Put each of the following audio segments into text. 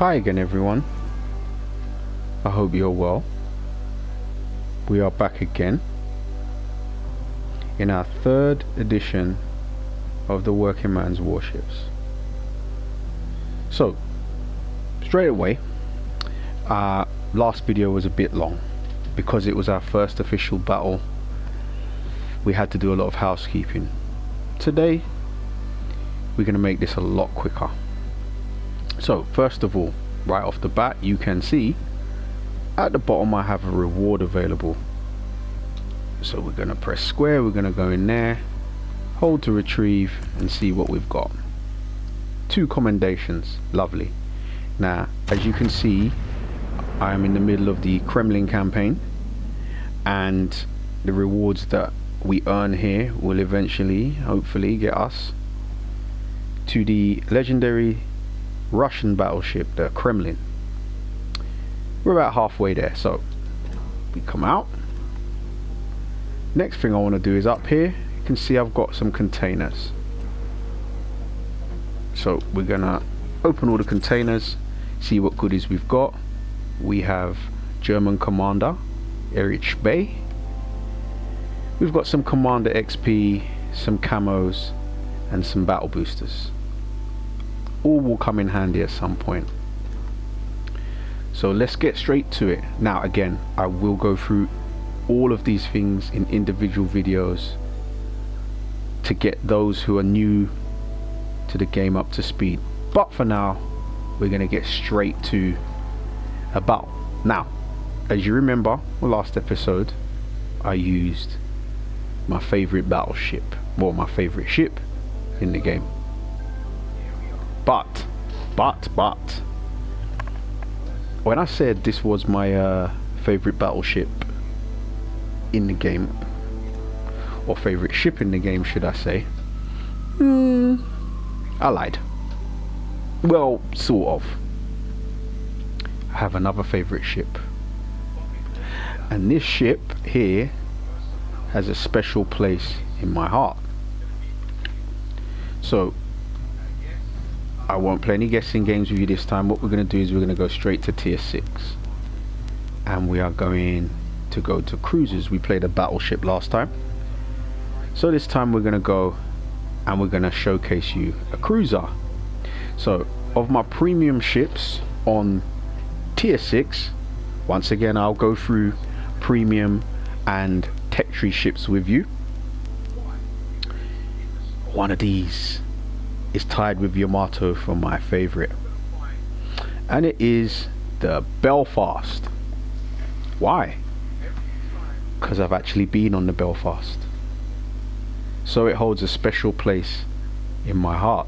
Hi again everyone, I hope you're well. We are back again in our third edition of the Working Man's Warships. So straight away, our last video was a bit long because it was our first official battle. We had to do a lot of housekeeping. Today we're going to make this a lot quicker. So first of all, right off the bat, you can see at the bottom I have a reward available. So we're going to press square, we're going to go in there, hold to retrieve and see what we've got. 2 commendations, lovely. Now as you can see, I am in the middle of the Kremlin campaign, and the rewards that we earn here will eventually, hopefully, get us to the legendary Russian battleship, the Kremlin. We're about halfway there, so we come out. Next thing I want to do is up here, you can see I've got some containers. So we're gonna open all the containers, see what goodies we've got. We have German Commander Erich Bay. We've got some Commander XP, some camos and some battle boosters. All will come in handy at some point. So let's get straight to it. Now again, I will go through all of these things in individual videos to get those who are new to the game up to speed, but for now we're going to get straight to a battle. Now as you remember, the last episode I used my favorite battleship, well, my favorite ship in the game. But when I said this was my favorite battleship in the game, or favorite ship in the game should I say, I lied. Well, sort of. I have another favorite ship, and this ship here has a special place in my heart. So I won't play any guessing games with you this time. What we're going to do is we're going to go straight to tier 6, and we are going to go to cruisers. We played a battleship last time, so this time we're going to go and we're going to showcase you a cruiser. So of my premium ships on tier 6, once again I'll go through premium and tech tree ships with you. One of these is tied with Yamato for my favorite, and it is the Belfast. Why? Because I've actually been on the Belfast, so it holds a special place in my heart.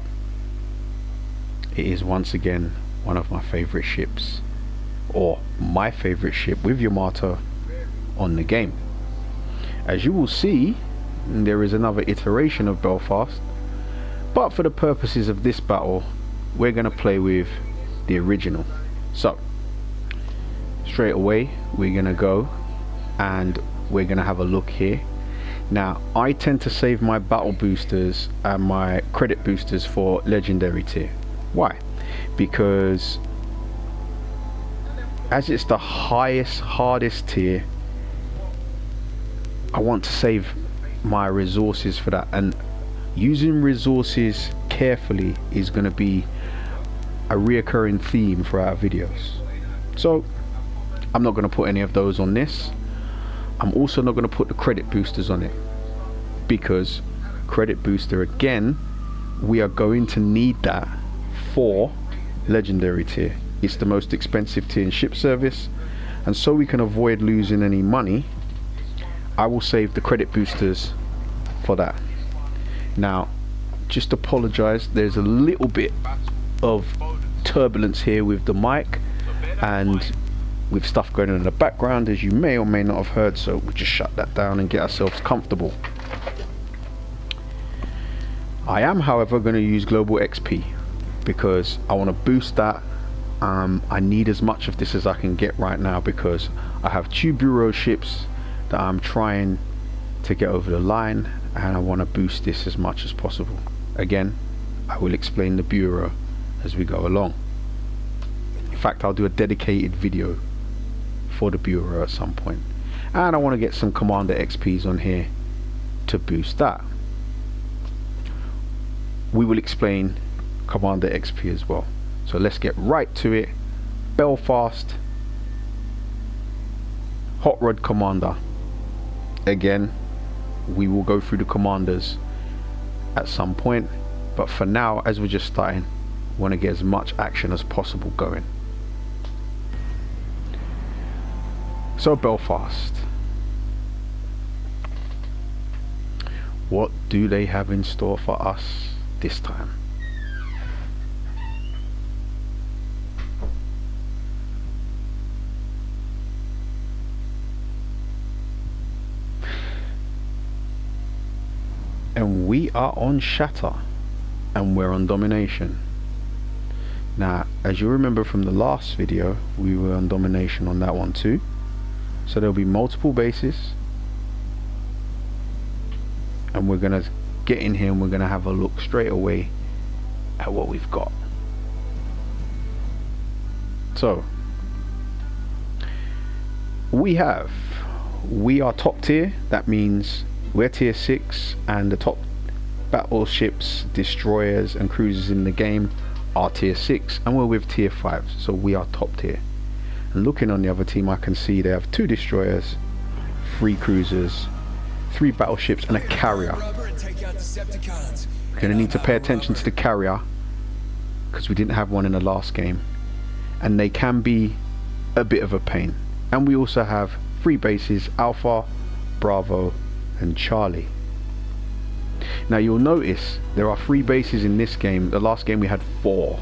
It is once again one of my favorite ships, or my favorite ship with Yamato on the game. As you will see, there is another iteration of Belfast, but for the purposes of this battle we're going to play with the original. So straight away we're going to go and we're going to have a look here. Now I tend to save my battle boosters and my credit boosters for legendary tier. Why? Because as it's the highest, hardest tier, I want to save my resources for that, and using resources carefully is going to be a reoccurring theme for our videos. So I'm not going to put any of those on this. I'm also not going to put the credit boosters on it, because credit booster, again, we are going to need that for legendary tier. It's the most expensive tier in ship service, and so we can avoid losing any money, I will save the credit boosters for that. Now just apologize, there's a little bit of turbulence here with the mic and with stuff going on in the background, as you may or may not have heard, so we'll just shut that down and get ourselves comfortable. I am however going to use global XP because I want to boost that. I need as much of this as I can get right now, because I have 2 bureau ships that I'm trying to get over the line, and I want to boost this as much as possible. Again, I will explain the bureau as we go along. In fact, I'll do a dedicated video for the Bureau at some point. And I want to get some Commander XPs on here to boost that. We will explain Commander XP as well. So let's get right to it. Belfast, Hot Rod Commander. Again, we will go through the commanders at some point, but for now, as we're just starting, we want to get as much action as possible going. So Belfast, what do they have in store for us this time? And we are on Shatter, and we're on Domination. Now, as you remember from the last video, we were on Domination on that one too. So there'll be multiple bases, and we're gonna get in here and we're gonna have a look straight away at what we've got. So we are top tier. That means we're tier 6, and the top battleships, destroyers and cruisers in the game are tier 6, and we're with tier 5, so we are top tier. And looking on the other team, I can see they have 2 destroyers, 3 cruisers, 3 battleships and a carrier. We're gonna need to pay attention to the carrier because we didn't have one in the last game, and they can be a bit of a pain. And we also have 3 bases: Alpha, Bravo and Charlie. Now you'll notice there are 3 bases in this game. The last game we had 4.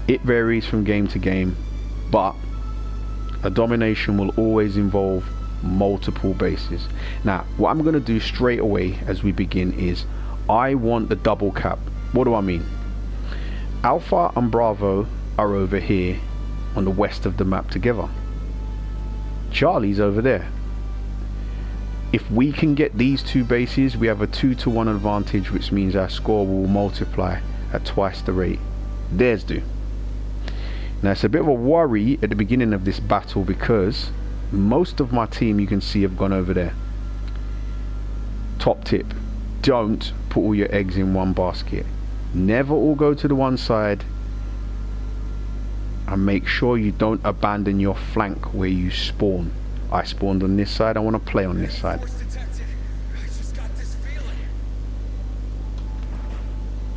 It varies from game to game, but a domination will always involve multiple bases. Now what I'm going to do straight away as we begin is I want the double cap. What do I mean? Alpha and Bravo are over here on the west of the map together. Charlie's over there. If we can get these 2 bases, we have a 2-to-1 advantage, which means our score will multiply at twice the rate theirs do. Now it's a bit of a worry at the beginning of this battle because most of my team, you can see, have gone over there. Top tip: don't put all your eggs in one basket. Never all go to the one side, and make sure you don't abandon your flank where you spawn. I spawned on this side, I want to play on this side.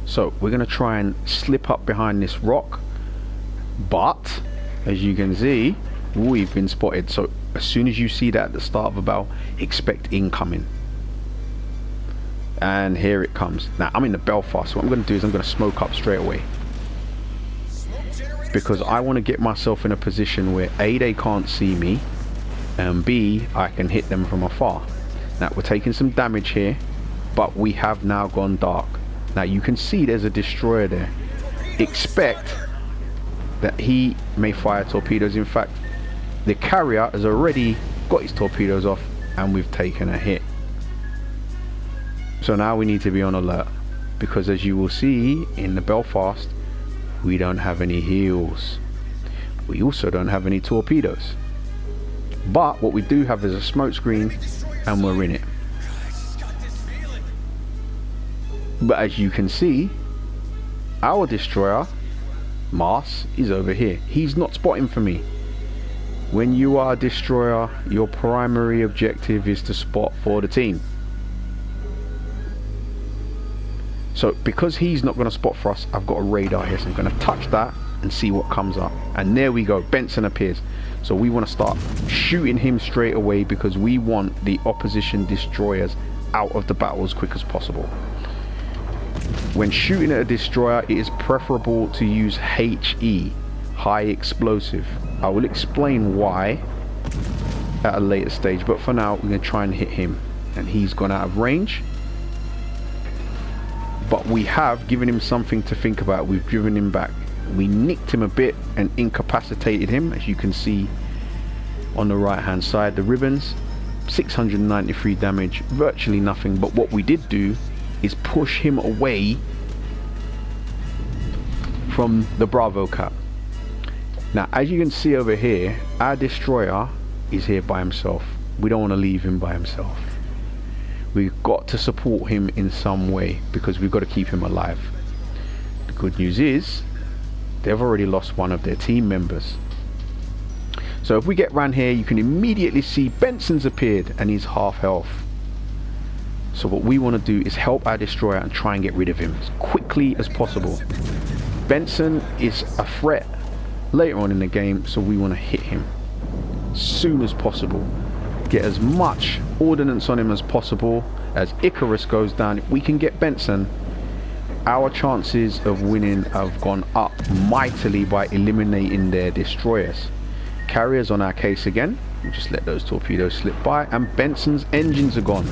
So we're going to try and slip up behind this rock, but as you can see, we've been spotted. So as soon as you see that at the start of a battle, expect incoming. And here it comes. Now I'm in the Belfast, so what I'm going to do is I'm going to smoke up straight away, because I want to get myself in a position where A, they can't see me, and B, I can hit them from afar. Now we're taking some damage here, but we have now gone dark. Now you can see there's a destroyer there. Expect that he may fire torpedoes. In fact, the carrier has already got his torpedoes off and we've taken a hit. So now we need to be on alert, because as you will see in the Belfast, we don't have any heals. We also don't have any torpedoes. But what we do have is a smoke screen, and we're in it. But as you can see, our destroyer, Mars, is over here. He's not spotting for me. When you are a destroyer, your primary objective is to spot for the team. So because he's not going to spot for us, I've got a radar here, so I'm going to touch that and see what comes up. And there we go, Benson appears. So we want to start shooting him straight away, because we want the opposition destroyers out of the battle as quick as possible. When shooting at a destroyer, it is preferable to use HE, high explosive. I will explain why at a later stage, but for now we're going to try and hit him. And he's gone out of range, but we have given him something to think about. We've driven him back. We nicked him a bit and incapacitated him, as you can see on the right hand side. The ribbons, 693 damage, virtually nothing. But what we did do is push him away from the Bravo cap. Now, as you can see over here, our destroyer is here by himself. We don't want to leave him by himself. We've got to support him in some way because we've got to keep him alive. The good news is they've already lost one of their team members. So if we get round here, you can immediately see Benson's appeared and he's half health. So what we want to do is help our destroyer and try and get rid of him as quickly as possible. Benson is a threat later on in the game, so we want to hit him as soon as possible. Get as much ordnance on him as possible. As Icarus goes down, if we can get Benson, our chances of winning have gone up mightily by eliminating their destroyers. Carriers on our case again. We'll just let those torpedoes slip by, and Benson's engines are gone.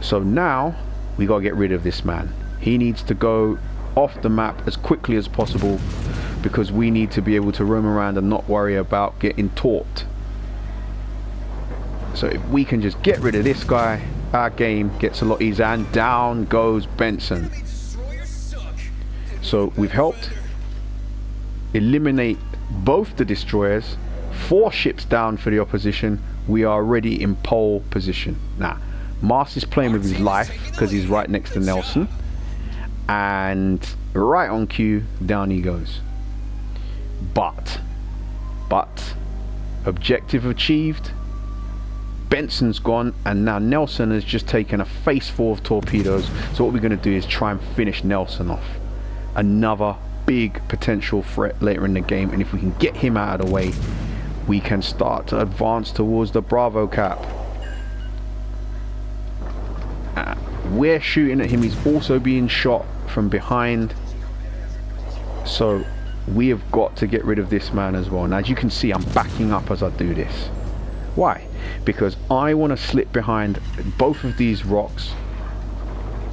So now we got to get rid of this man. He needs to go off the map as quickly as possible because we need to be able to roam around and not worry about getting torped. So if we can just get rid of this guy, our game gets a lot easier, and down goes Benson. So we've helped eliminate both the destroyers, 4 ships down for the opposition. We are already in pole position. Now, Mars is playing with his life because he's right next to Nelson, and right on cue, down he goes. But objective achieved. Benson's gone, and now Nelson has just taken a face full of torpedoes. So what we're going to do is try and finish Nelson off. Another big potential threat later in the game, and if we can get him out of the way, we can start to advance towards the Bravo cap. We're shooting at him. He's also being shot from behind, so we have got to get rid of this man as well. Now, as you can see, I'm backing up as I do this. Why? Because I want to slip behind both of these rocks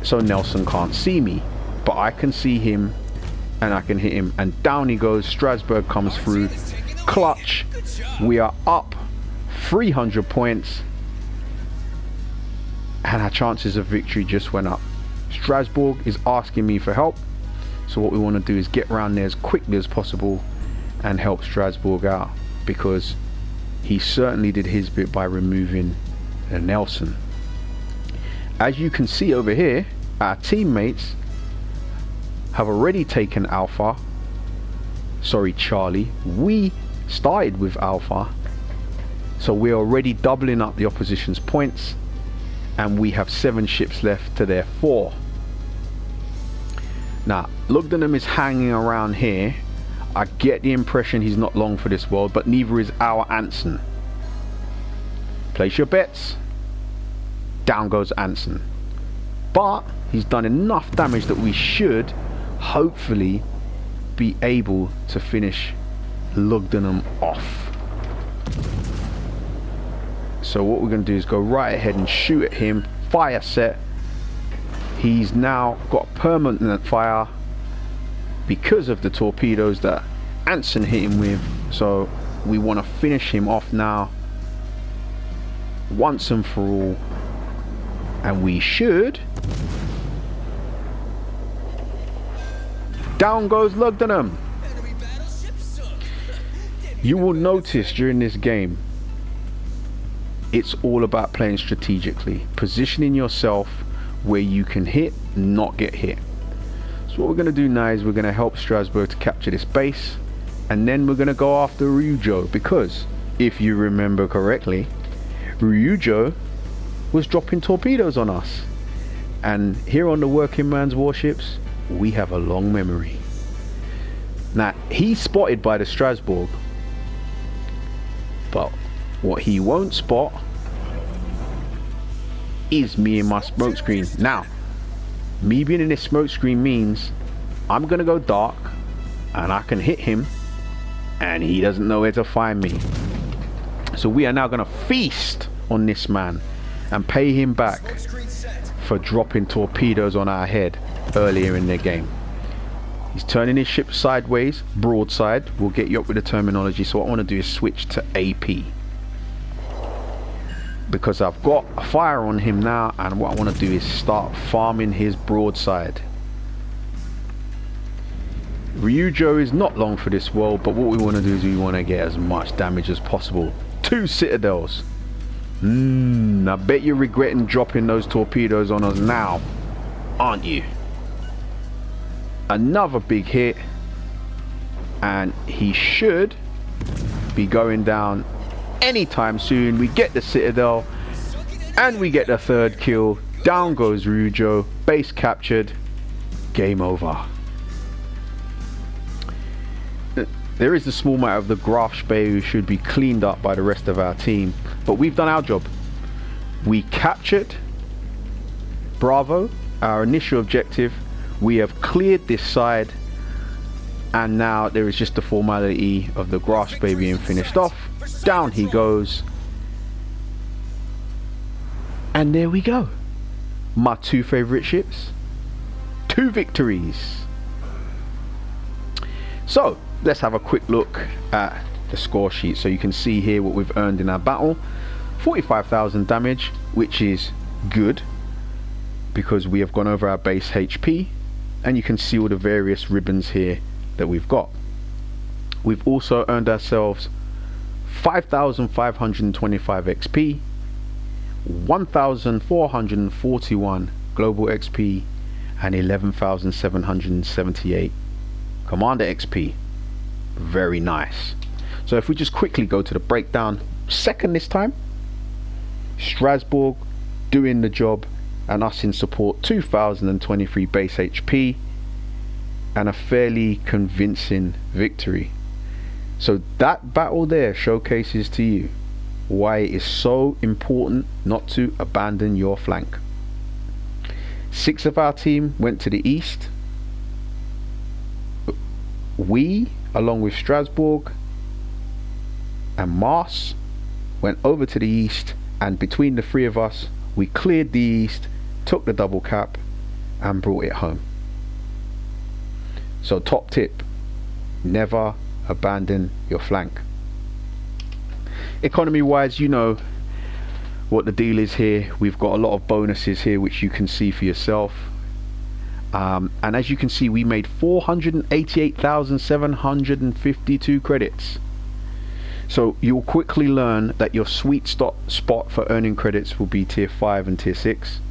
so Nelson can't see me, but I can see him and I can hit him, and down he goes. Strasbourg comes through, clutch. We are up 300 points, and our chances of victory just went up. Strasbourg is asking me for help, so what we want to do is get around there as quickly as possible and help Strasbourg out, because he certainly did his bit by removing Nelson. As you can see over here, our teammates have already taken Alpha. Sorry, Charlie. We started with Alpha, so we're already doubling up the opposition's points, and we have 7 ships left to their 4. Now, Lugdunum is hanging around here. I get the impression he's not long for this world, but neither is our Anson. Place your bets. Down goes Anson. But he's done enough damage that we should hopefully be able to finish Lugdunum off. So what we're going to do is go right ahead and shoot at him. Fire set. He's now got permanent fire because of the torpedoes that Anson hit him with. So we want to finish him off now, once and for all. And we should. Down goes Lugdunum. You will notice during this game, it's all about playing strategically, positioning yourself where you can hit, not get hit. So what we're going to do now is we're going to help Strasbourg to capture this base, and then we're going to go after Ryujo, because if you remember correctly, Ryujo was dropping torpedoes on us, and here on the working man's warships, we have a long memory. Now, he's spotted by the Strasbourg, but what he won't spot is me and my smoke screen. Now, me being in this smoke screen means I'm gonna go dark and I can hit him and he doesn't know where to find me. So we are now gonna feast on this man and pay him back for dropping torpedoes on our head earlier in the game. He's turning his ship sideways, broadside. We'll get you up with the terminology. So what I want to do is switch to AP, because I've got a fire on him now, and what I want to do is start farming his broadside. Ryujo is not long for this world, but what we want to do is we want to get as much damage as possible. 2 citadels. I bet you're regretting dropping those torpedoes on us now, aren't you? Another big hit, and he should be going down anytime soon. We get the citadel and we get the 3rd kill. Down goes Ryujo, base captured, game over. There is the small matter of the Grafspee, who should be cleaned up by the rest of our team, but we've done our job. We captured Bravo, our initial objective. We have cleared this side, and now there is just the formality of the Grafspee being finished off. Down he goes, and there we go. My 2 favorite ships, 2 victories. So let's have a quick look at the score sheet so you can see here what we've earned in our battle. 45,000 damage, which is good because we have gone over our base HP, and you can see all the various ribbons here that we've got. We've also earned ourselves 5,525 XP, 1,441 global XP, and 11,778 commander XP. Very nice. So if we just quickly go to the breakdown, second this time, Strasbourg doing the job, and us in support, 2,023 base HP, and a fairly convincing victory. So that battle there showcases to you why it is so important not to abandon your flank. 6 of our team went to the east. We, along with Strasbourg and Mars, went over to the east, and between the 3 of us we cleared the east, took the double cap, and brought it home. So top tip, never abandon your flank. Economy wise, you know what the deal is here. We've got a lot of bonuses here which you can see for yourself, and as you can see, we made 488,752 credits. So you'll quickly learn that your sweet spot for earning credits will be tier 5 and tier 6,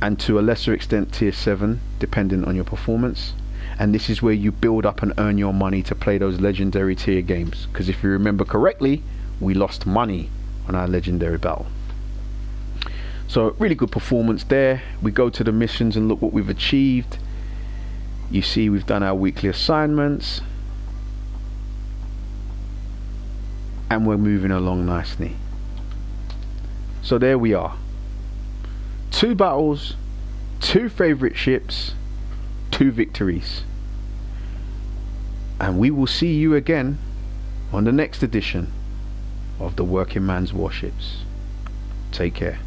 and to a lesser extent tier 7 depending on your performance. And this is where you build up and earn your money to play those legendary tier games, because if you remember correctly, we lost money on our legendary battle. So really good performance there. We go to the missions and look what we've achieved. You see we've done our weekly assignments, and we're moving along nicely. So there we are, 2 battles, 2 favorite ships, 2 victories, and we will see you again on the next edition of the Working Man's Warships. Take care.